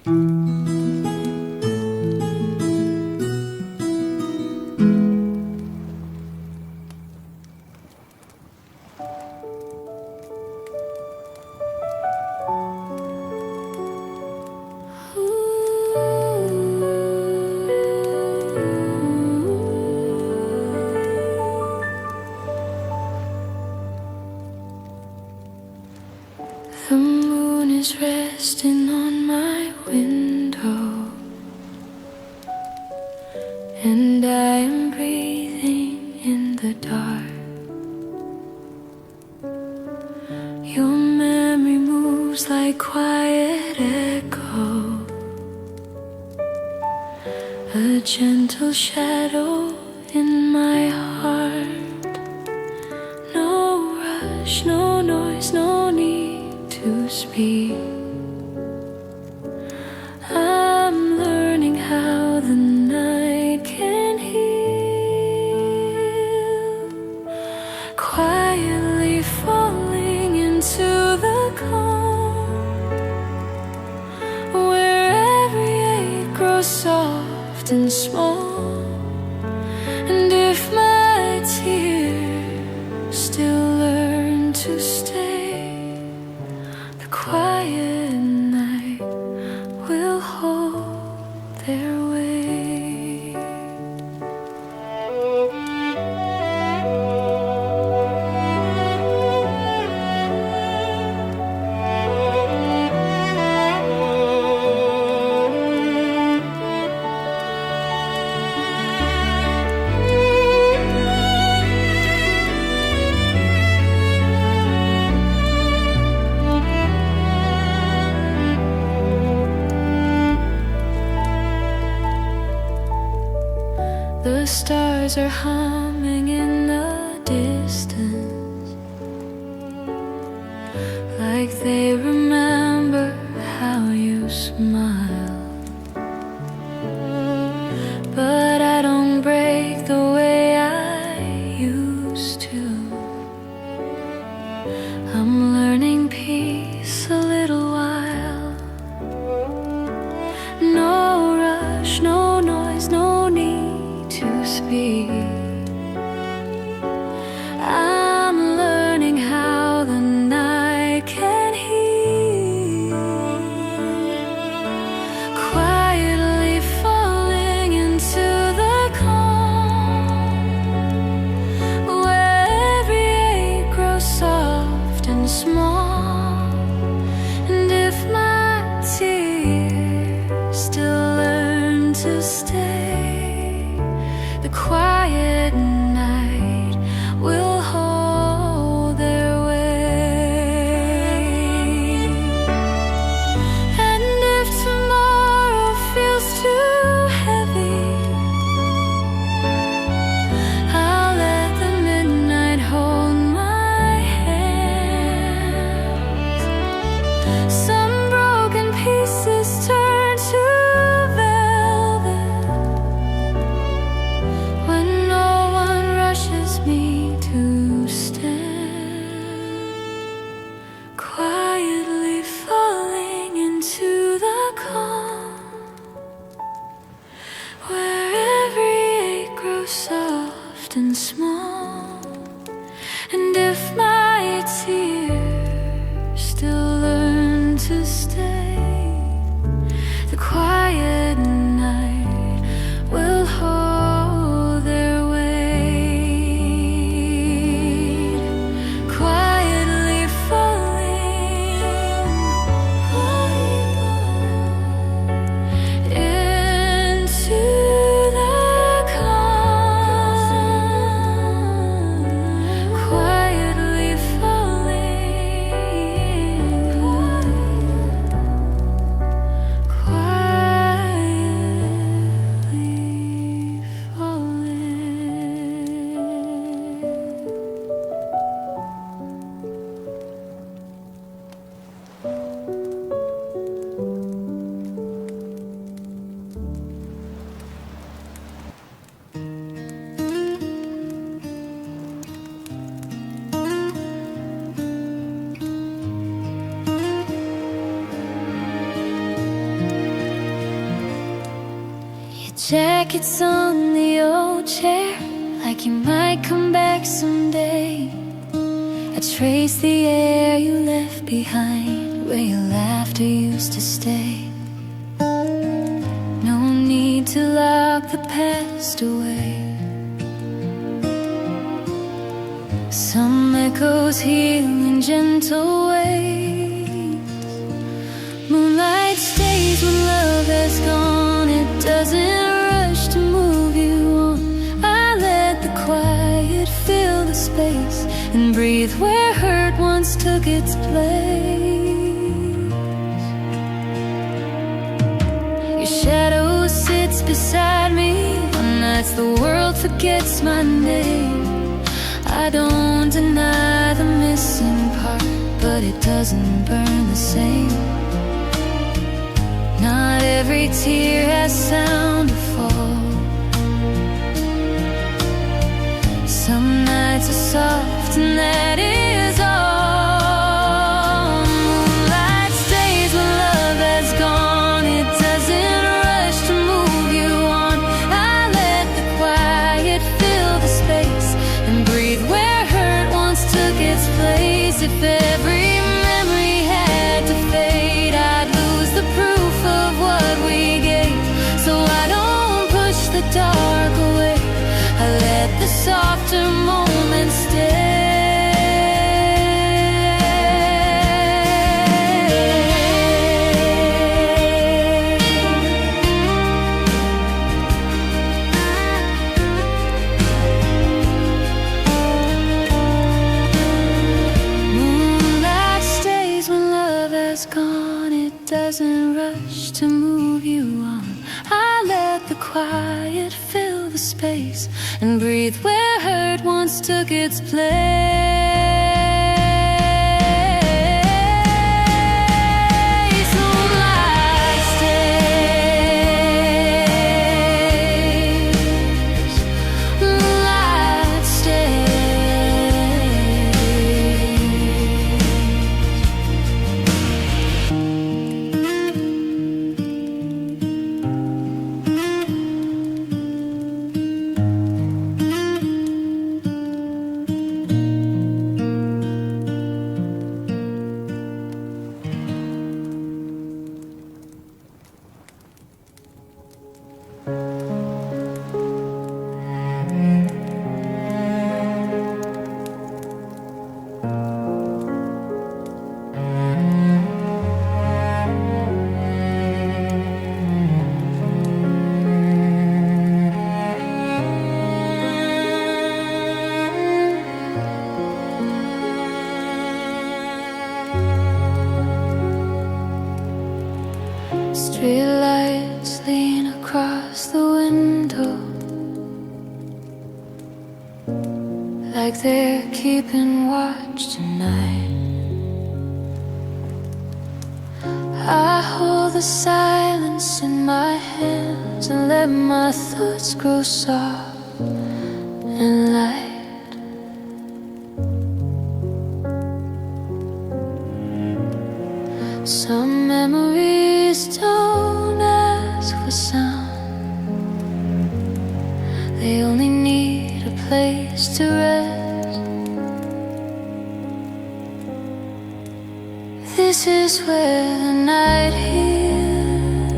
The moon is resting on my window, and I am breathing in the dark. Your memory moves like quiet echo, a gentle shadow in my heart. No rush, no noise, no need to speak. I'm learning how the night can heal, quietly falling into the calm, where every ache grows soft and small. And if my tears still learn to stay, the quiet night will hold their way. The stars are humming in the distance, like they remember how you smile. But I don't break the way I used to. I'm learning peace a little while. No rush, no noise, no need to speak. I'm learning how the night can heal, quietly falling into the calm, where every ache grows soft and small. And if my tears still learn to stay, the quiet Jackets on the old chair, like you might come back someday. I trace the air you left behind, where your laughter used to stay. No need to lock the past away. Some echoes heal in gentle ways. Moonlight stays when love has gone. It doesn't rush to move you on. I let the quiet fill the space and breathe where hurt once took its place. Your shadow sits beside me on nights the world forgets my name. I don't deny the missing part, but it doesn't burn the same. Not every tear has sound to fall. Some nights are soft and that is all. Moonlight stays when love has gone. It doesn't rush to move you on. I let the quiet fill the space and breathe where hurt once took its place. If every memory had to fade, I'd lose the proof of what we gave. So I don't push the dark away. I let the softer moments stay. Moonlight stays when love has gone. It doesn't rush to move you on. I let the quiet fill the space and breathe where hurt once took its place. Moonlight stays. Moonlight Streetlights lean across the window, like they're keeping watch tonight. I hold the silence in my hands and let my thoughts grow soft and light. Some memories don't ask for sound. They only need a place to rest. This is where the night heals,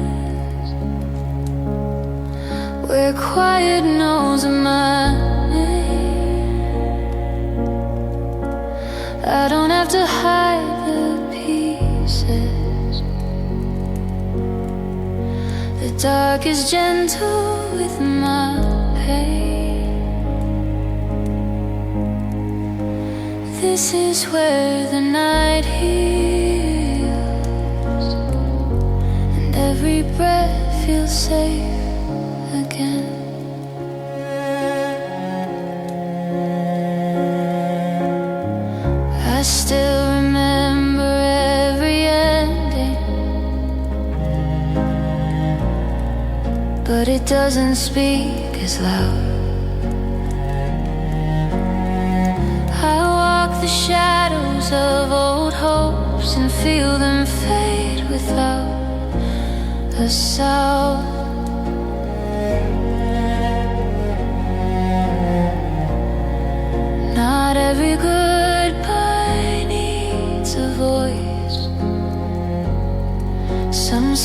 where quiet knows my name. I don't have to hide the pieces. The dark is gentle with my pain. This is where the night heals, and every breath feels safe again. I still remember every ending, but it doesn't speak as loud. I walk the shadows of old hopes and feel them fade without a sound.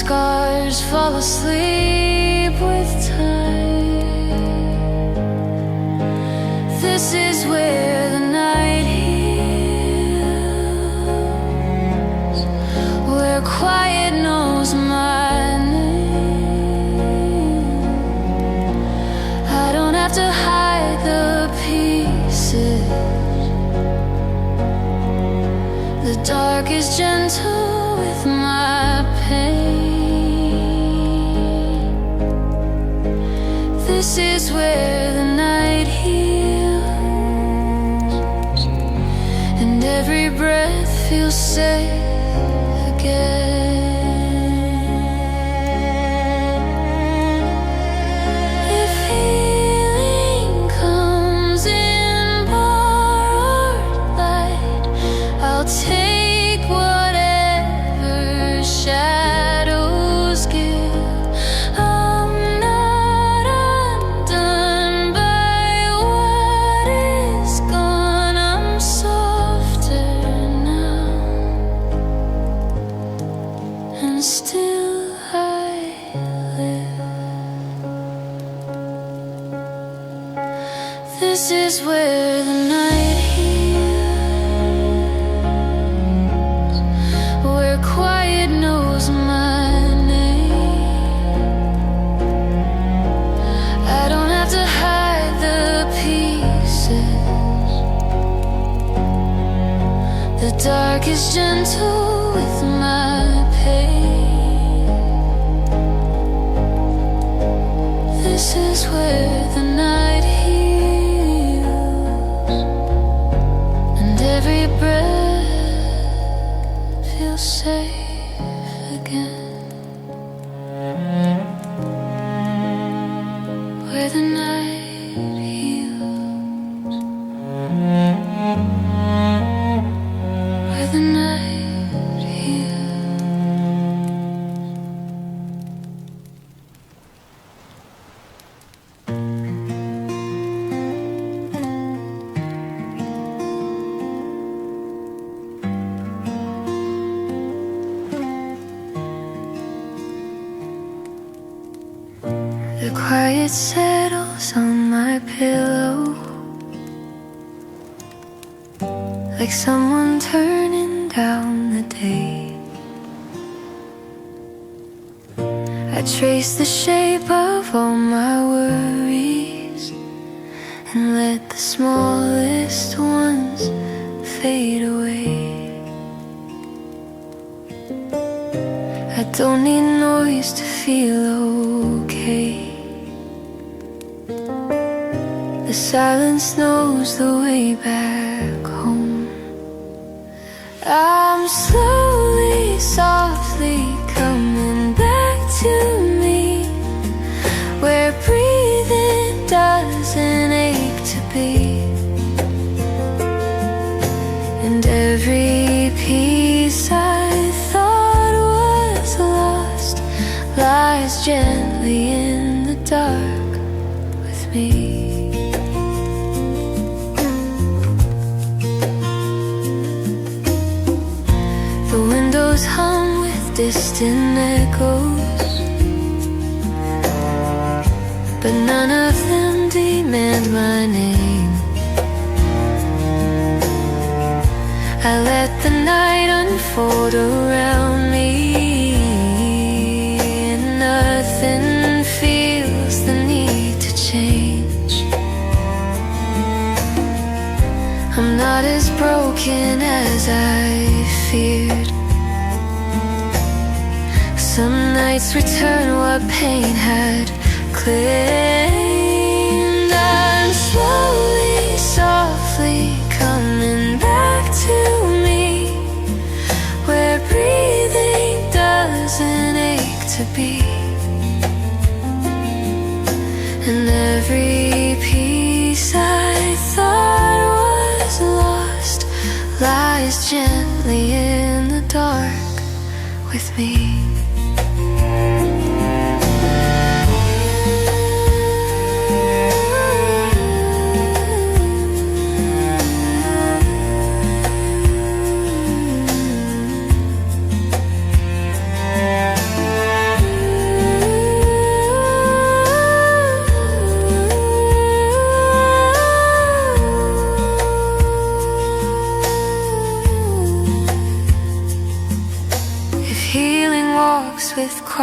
scars fall asleep with time. This is where the night heals, where quiet knows my name. I don't have to hide the pieces. The dark is gentle with my pain. This is where the night heals, and every breath feels safe again. If healing comes in borrowed light, I'll take whatever shadows give. I'm not undone by what is gone. I'm softer now, and still I live. This is where the night heals, where quiet knows my name. I don't have to hide the pieces. The dark is gentle with my pain. This is where the night heals, and every breath feels safe again. Where the night heals, where the night heals. The quiet settles on my pillow, like someone turning down the day. I trace the shape of all my worries and let the smallest ones fade away. I don't need noise to feel okay. The silence knows the way back home. I'm slowly, softly coming back to me, where breathing doesn't ache to be, and every piece I thought was lost lies gently in the dark with me. The windows hum with distant echoes, but none of them demand my name. I let the night unfold around me, and nothing feels the need to change. I'm not as broken as I feared. Some nights return what pain had claimed. I'm slowly, softly coming back to me, where breathing doesn't ache to be, and every piece I thought was lost lies gently in the dark with me.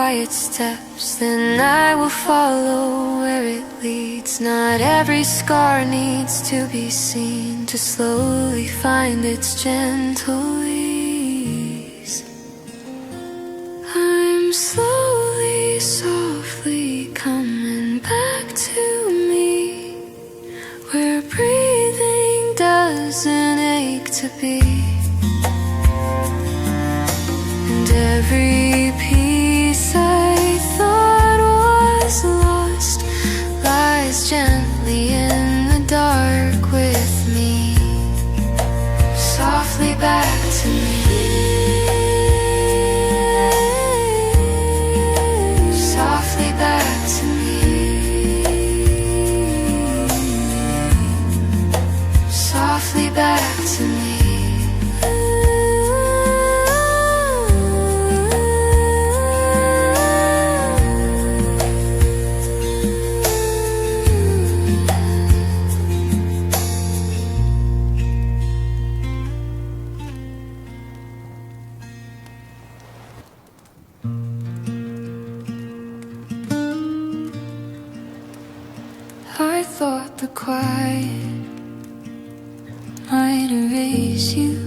quiet steps, then I will follow where it leads. Not every scar needs to be seen to slowly find its gentle ease. I'm slowly, softly coming back to me, where breathing doesn't ache to be. And every piece I thought was lost lies gently in the dark with me, softly back to me, softly back to me, softly back to me. I thought the quiet might erase you,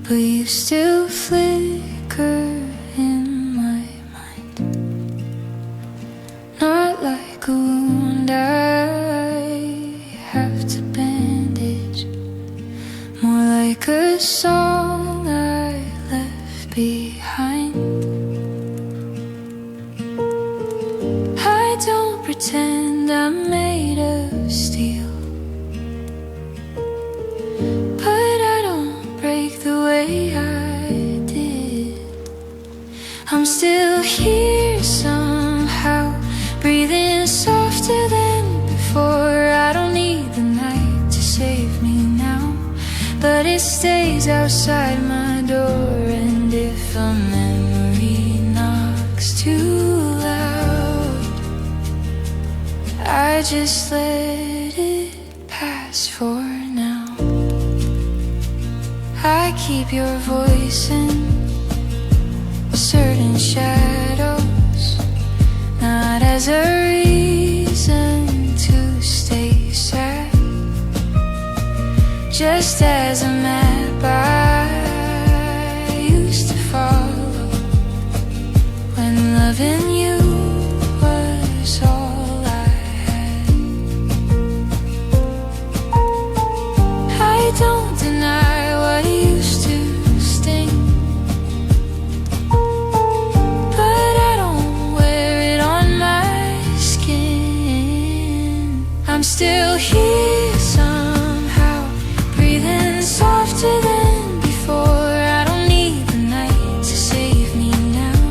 but you still flicker in my mind. Not like a wound I have to bandage, more like a song I left behind. I don't pretend I'm made of steel, but I don't break the way I did. I'm still here somehow, breathing softer than before. I don't need the night to save me now, but it stays outside my door. And if a memory knocks too loud, I just let it pass for now. I keep your voice in certain shadows, not as a reason to stay sad, just as a map I used to follow when loving you was all I had. I don't deny what used to sting, but I don't wear it on my skin. I'm still here somehow, breathing softer than before. I don't need the night to save me now,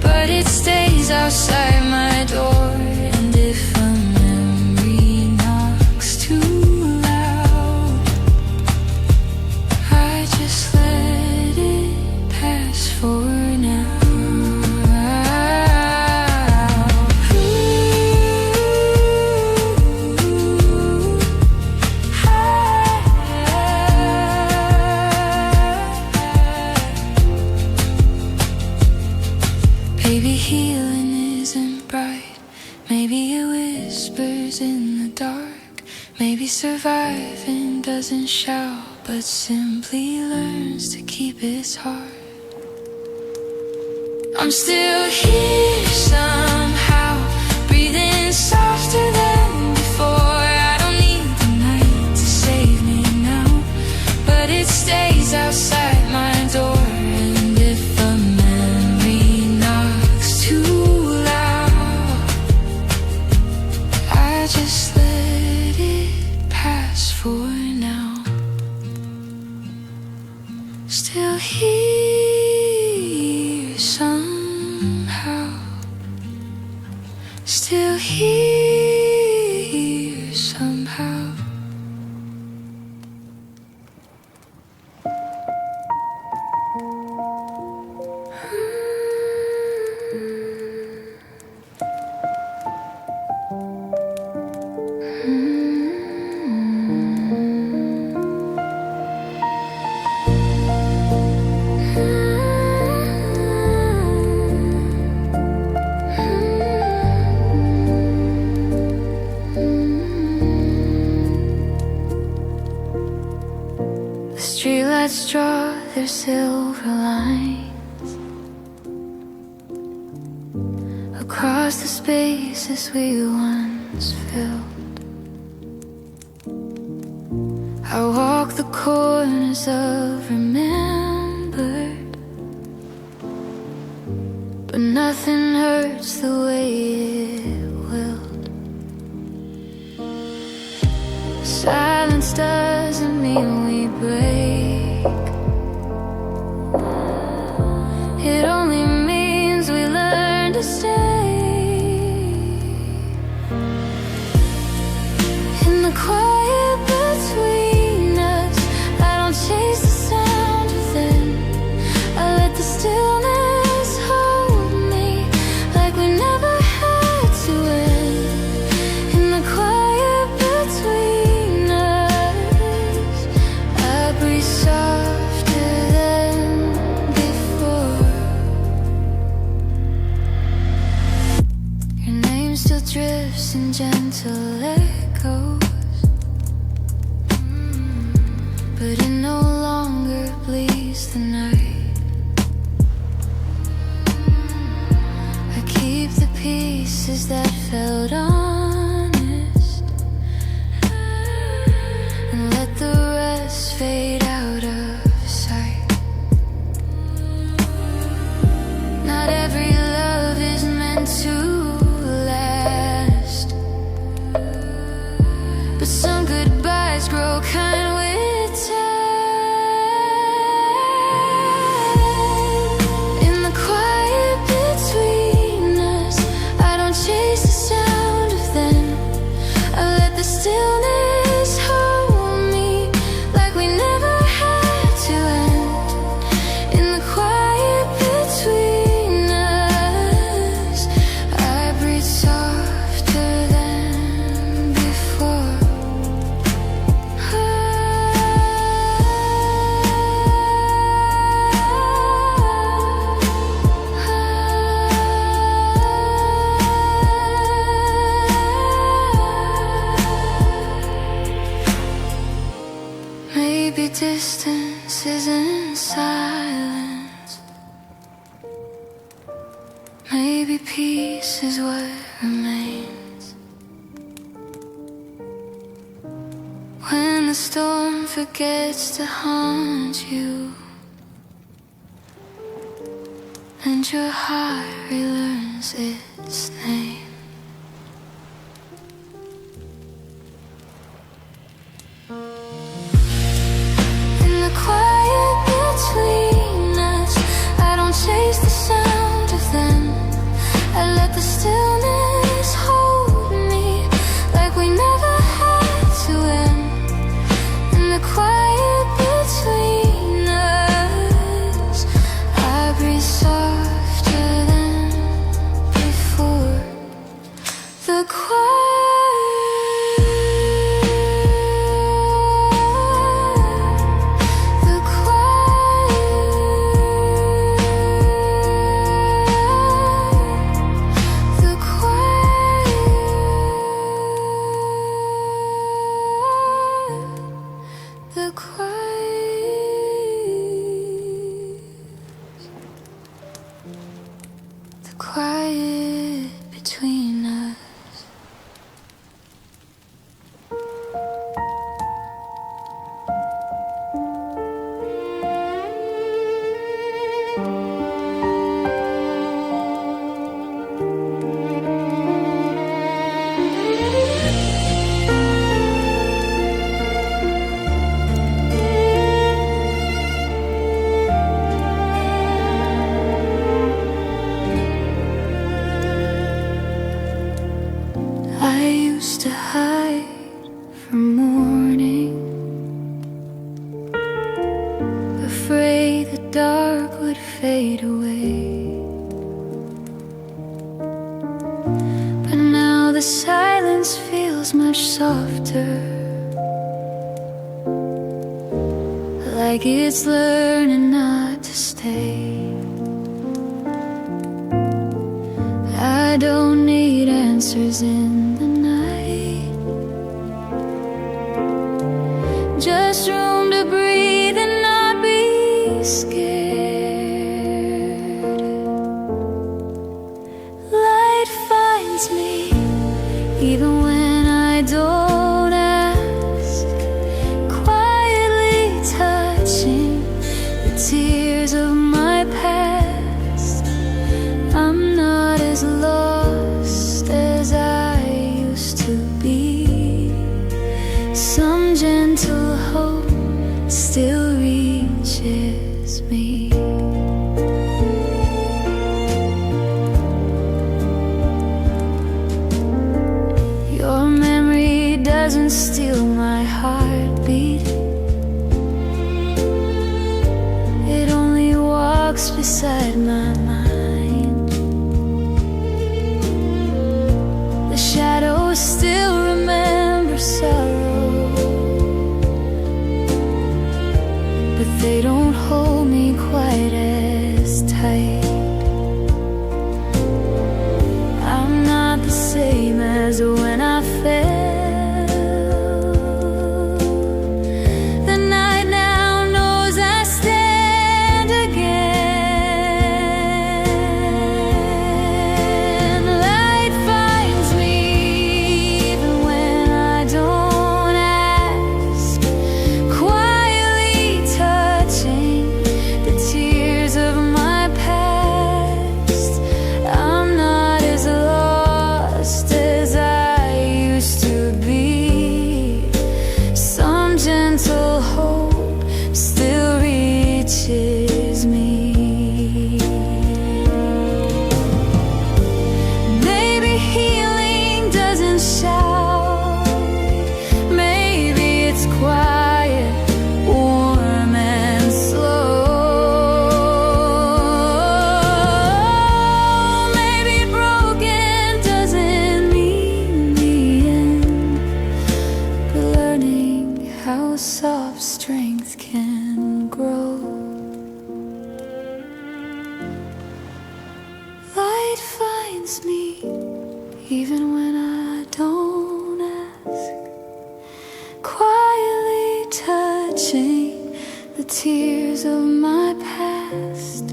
but it stays outside my door. And if a memory knocks too loud, I just let it pass for now. Baby, healing isn't bright. Maybe it whispers in the dark. Maybe surviving doesn't shout, but simply learns to keep its heart. I'm still here somehow, breathing softer than before. I don't need the night to save me now, but it stays outside my door. And if a memory knocks too loud, I just let it pass for now. Still here somehow, still here somehow. their silver lines across the spaces we once filled. I walk the corners of remembered, but nothing hurts the way it willed. Silence doesn't mean we break. It only means we learn to stay. In the quiet between us, I don't chase the sound of them. I let the stillness hold me like we never had to end. In the quiet between us, I breathe softer than before. Your name still drifts in gentle echoes, but it no longer bleeds the night. I keep the pieces that felt honest and let the rest fade out of sight. Not every love is meant to last, but some goodbyes grow kind with time. In the quiet between us, I don't chase the sound of them. I let the stillness hold me like we never had to end. In the quiet between us, I breathe softer than before. Maybe distance isn't silence. Maybe peace is what remains. When the storm forgets to haunt you and your heart relearns its name. In the quiet between us, I don't chase the sound of them. I let the stillness hold me like we never had to end. In the quiet between us, I breathe softer than before. The quiet between us. I used to hide from morning, afraid the dark would fade away. But now the silence feels much softer, like it's learning not to stay. I don't need answers in the night, just room to breathe and not be finds me, even when I don't ask, quietly touching the tears of my past. I'm not as lost as I used to be. Some gentle hope still reaches me. Your memory doesn't steal my heartbeat. It only walks beside my mind. The shadows still remember sorrow, but they don't hold me quite as tight. I'm not the same as when I fell. The night now knows I stand again. Light finds me even when I don't ask, quietly touching the tears of my past. I'm not as lost as I used to be. Some gentle hope still reaches me. Maybe healing doesn't shout. Maybe it's quiet, warm and slow. Maybe broken doesn't mean the end, but learning how soft strength can grow. Light finds me even when I don't ask, quietly touching the tears of my past.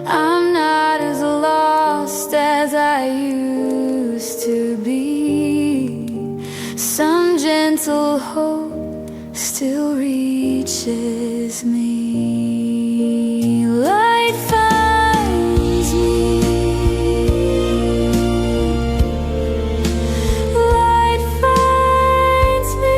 I'm not as lost as I used to be. Some gentle hope still reaches me. Light finds me. Light finds me.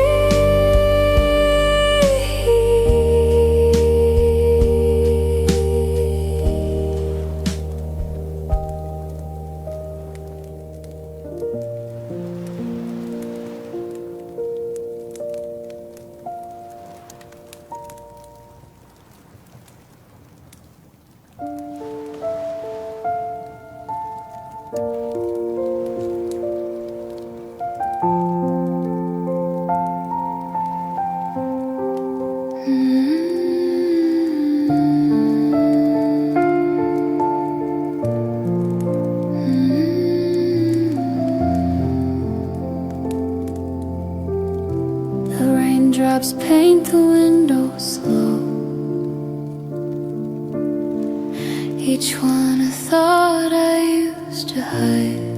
The raindrops paint the window slow, each one a thought I used to hide.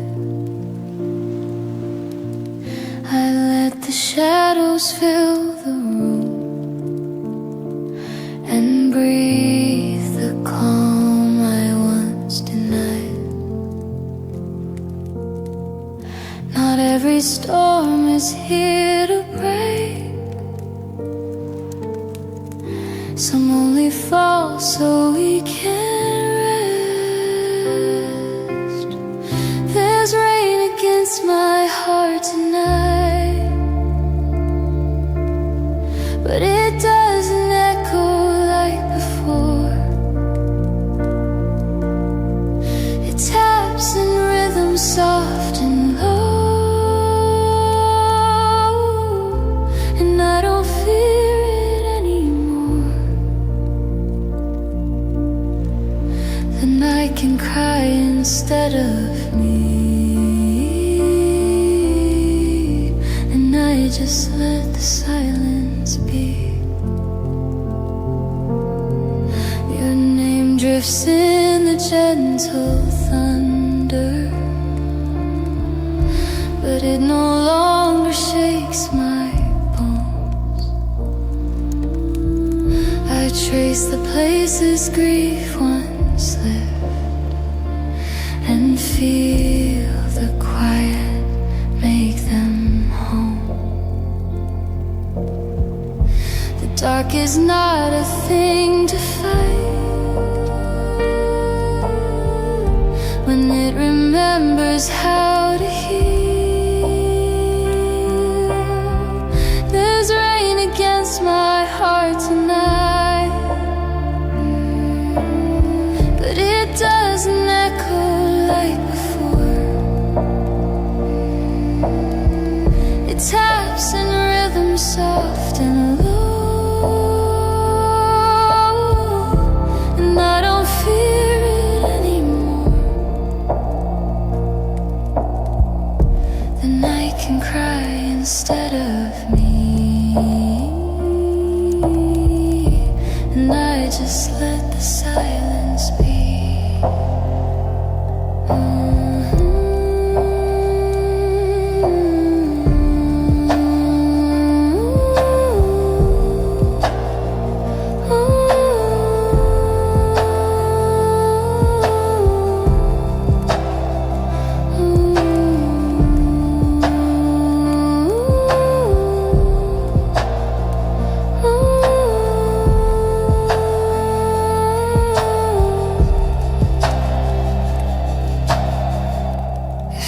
I let the shadows fill the room and breathe the calm I once denied. Not every storm is here to break. Some only fall so we can rest. There's rain against my heart tonight, but it doesn't echo like before. It taps in rhythm soft and low, and I don't fear it anymore. The night can cry instead of me, and I just let the silence be. Your name drifts in the gentle thunder, breaks my bones. I trace the places grief once lived and feel the quiet make them home. The dark is not a thing to fight when it remembers how to heal. There's rain against my heart tonight, but it doesn't echo like before. It taps in rhythm soft and low, and I don't fear it anymore. The night can cry instead of me, and I just let the silence be.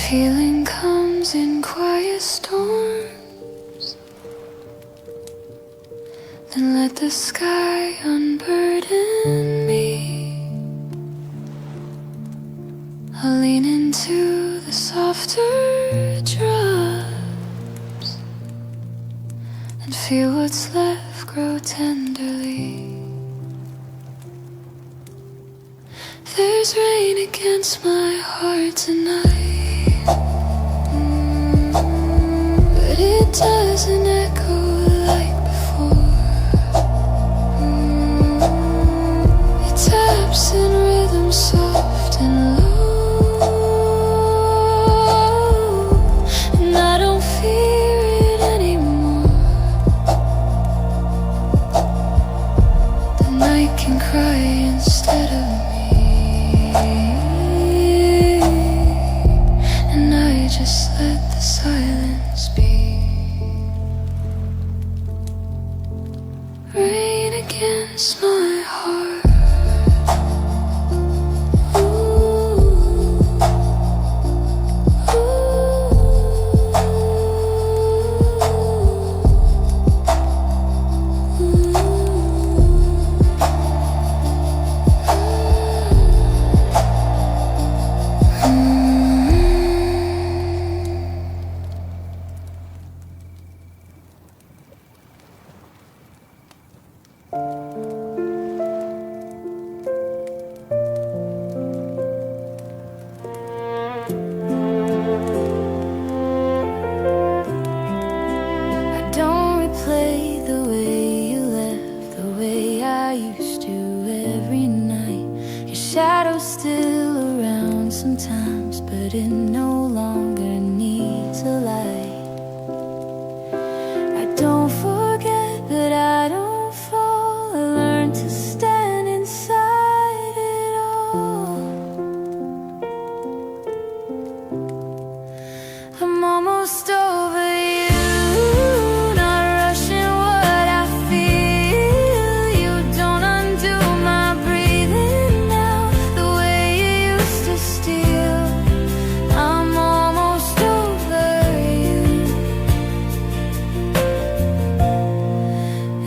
Feeling comes in quiet storms, then let the sky unburden me. I'll lean into the softer drops and feel what's left grow tenderly. There's rain against my heart tonight, but it doesn't echo like before. It taps in rhythm soft and low, and I don't fear it anymore. The night can cry instead of me, and I just let the silence be. Rain against my heart. Shadow's still around sometimes, but it no longer needs a light. I don't forget, but I don't fall. I learn to stand inside it all. I'm almost over you, not rushing what I feel. You don't undo my breathing now the way you used to steal. I'm almost over you,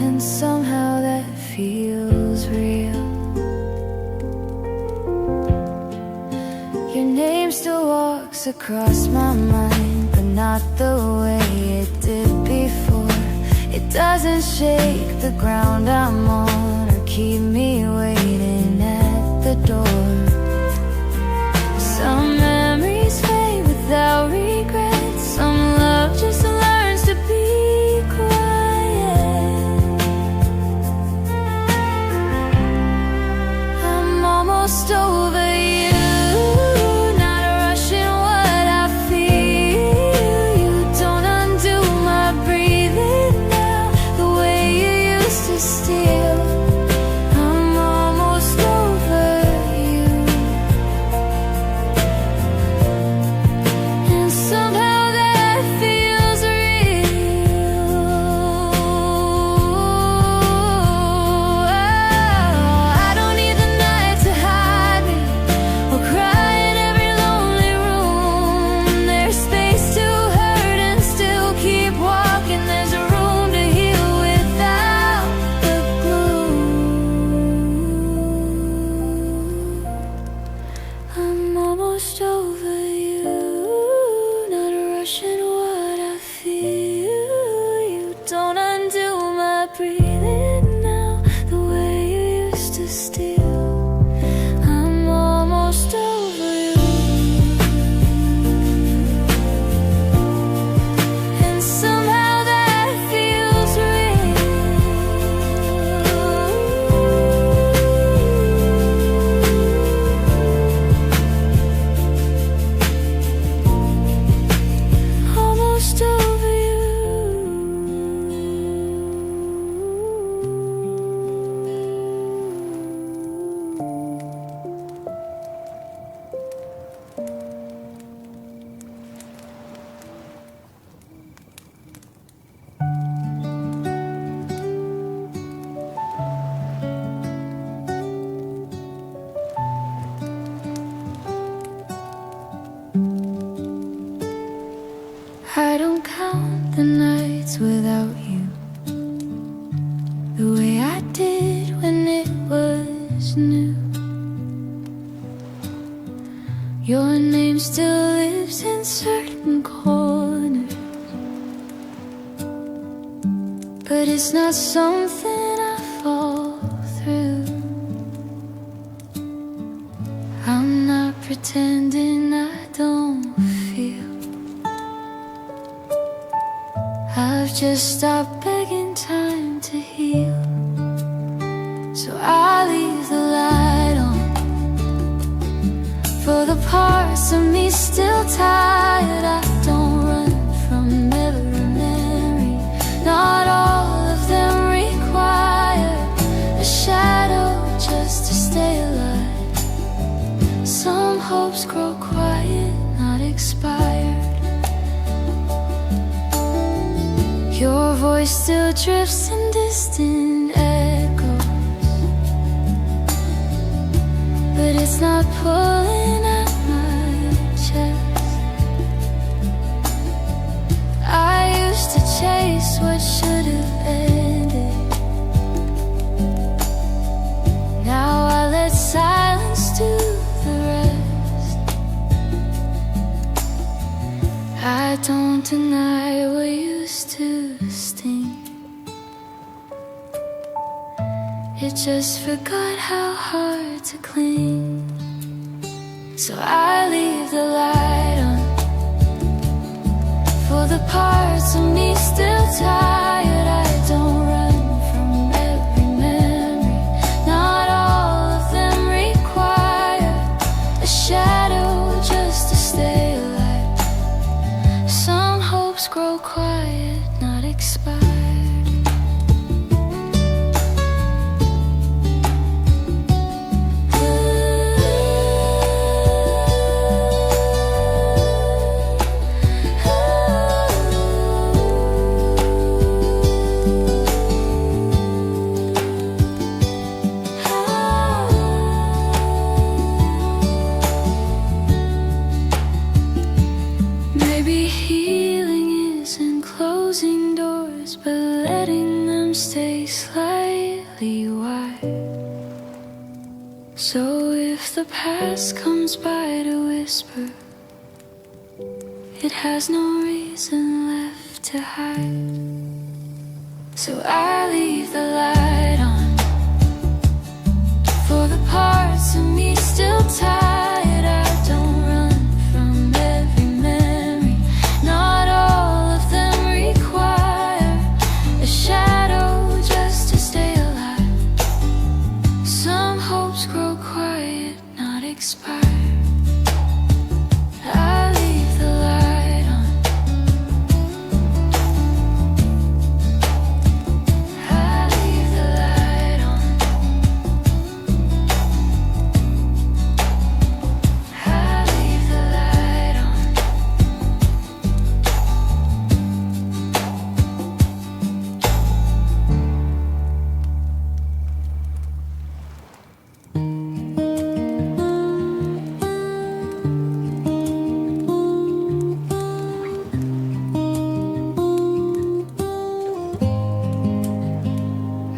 and somehow that feels real. Your name still walks across my mind, but not the way it did before. It doesn't shake the ground I'm on or keep me waiting at the door. Some memories fade without regret. Some love just learns to be quiet. I'm almost over you, not rushing what I feel. You don't undo my breathing. I don't count the nights without you the way I did when it was new. Your name still lives in certain corners, but it's not something I fall through. I'm not pretending I don't feel. I've just stopped begging time to heal. So I leave the light on for the parts of me still tired. I don't run from every memory. Not all of them require a shadow just to stay alive. Some hopes grow quiet, not expired. Your voice still drifts in distant echoes, but it's not pulling at my chest. I used to chase what should have ended. Now I let silence do the rest. I don't deny what used to sting. It just forgot how hard to cling. So I leave the light on for the parts of me still tired. I don't run from every memory. Not all of them require a shadow just to stay alive. Some hopes grow quiet, not expired. Maybe healing isn't closing doors, but letting them stay slightly wide. So if the past comes by to whisper, it has no reason left to hide. So I leave the light on for the parts of me still tired. I don't run from every memory. Not all of them require a shadow just to stay alive. Some hopes grow quiet, not expire. I leave the light on. I leave the light on. I leave the light on.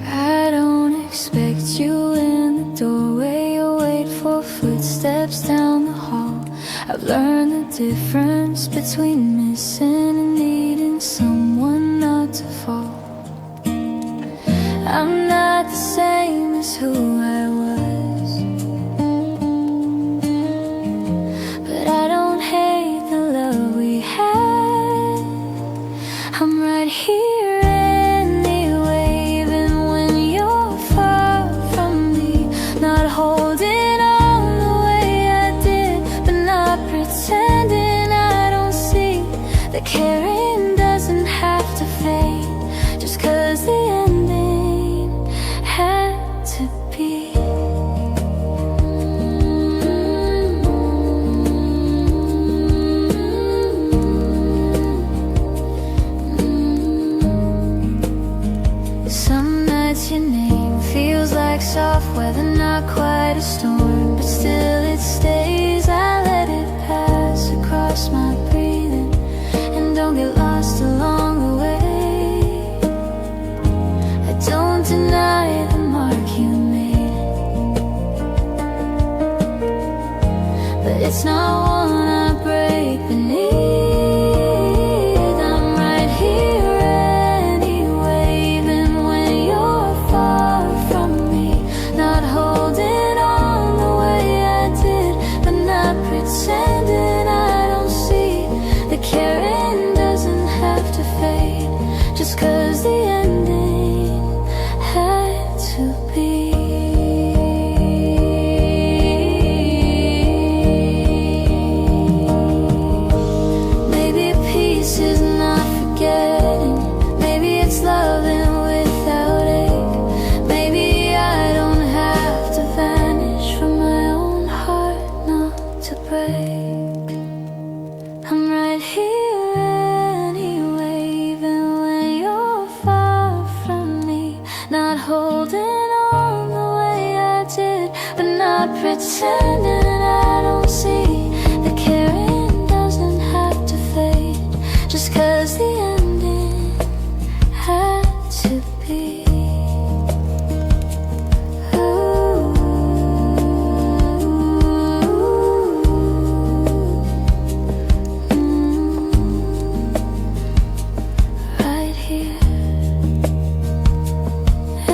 I don't expect you in the doorway. You wait for footsteps down the hall. I've learned the difference between missing and needing someone not to fall. I'm not the same as who I was, but I don't hate the love we had. I'm right here anyway, even when you're far from me. Not holding on the way I did, but not pretending I don't see. The caring doesn't have to fade just 'cause the ending had to be. Some nights your name feels like soft weather, not quite a storm, but still it stays. I let it pass across my breathing, and don't I'll get lost along the way. I don't deny the mark you made, but it's not one I break beneath. I'm right here anyway, even when you're far from me. Not holding on the way I did, but not pretending I don't see. The caring doesn't have to fade, just 'cause the ending had to be. Maybe peace is not forgetting, maybe it's loving without ache. Maybe I don't have to vanish from my own heart not to break. I'm right here anyway, even when you're far from me. Not holding on the way I did, but not pretending I don't see. The caring doesn't have to fade, just 'cause the ending had to be. Right here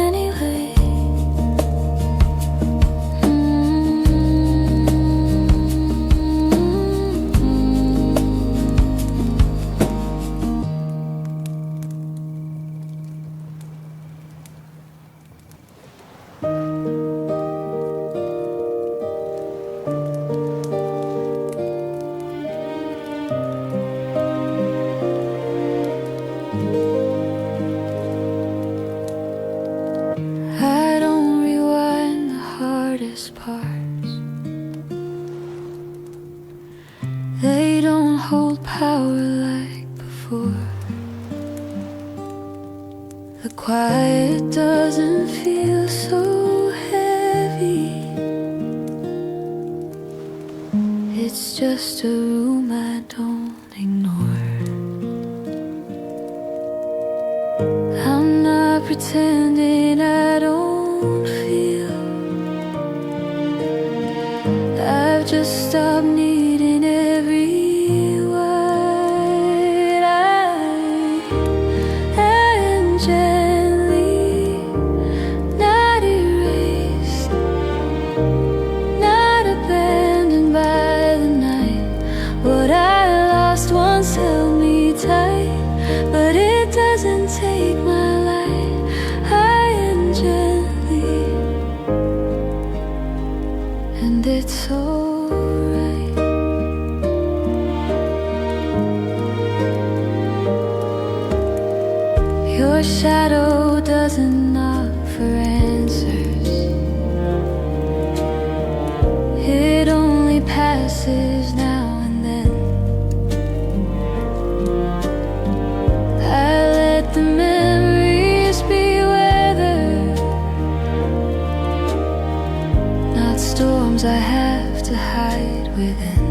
anyway. I don't rewind the hardest parts. They don't hold power like before. The quiet doesn't feel so heavy. It's just a room I don't ignore. I'm not pretending I don't feel. I've just stopped needing every word. And gently, not erased, not abandoned by the night. What I lost once held me tight, but it doesn't take my light. High and gently, and it's alright. Your shadow doesn't offer answers. It only passes now and then. I let the memories be weather, not storms I have to hide within.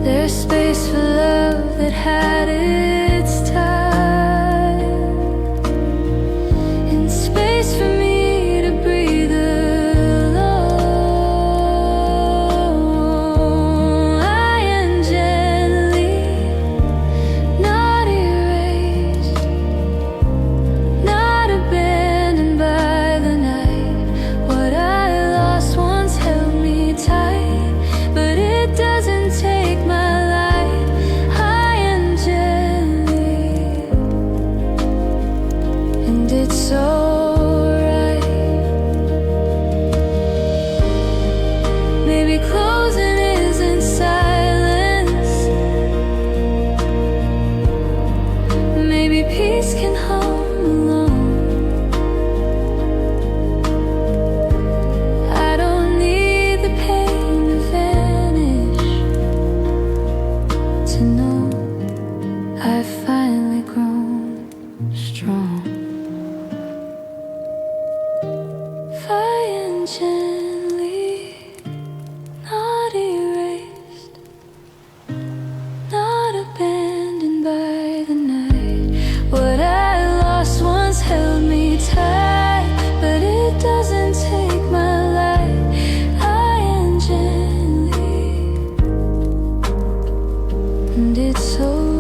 There's space for love that had its time, and space for me to breathe alone. High and gently, not erased, not abandoned by the night. What I lost once held me tight, but it doesn't take my light. High and gently, find it so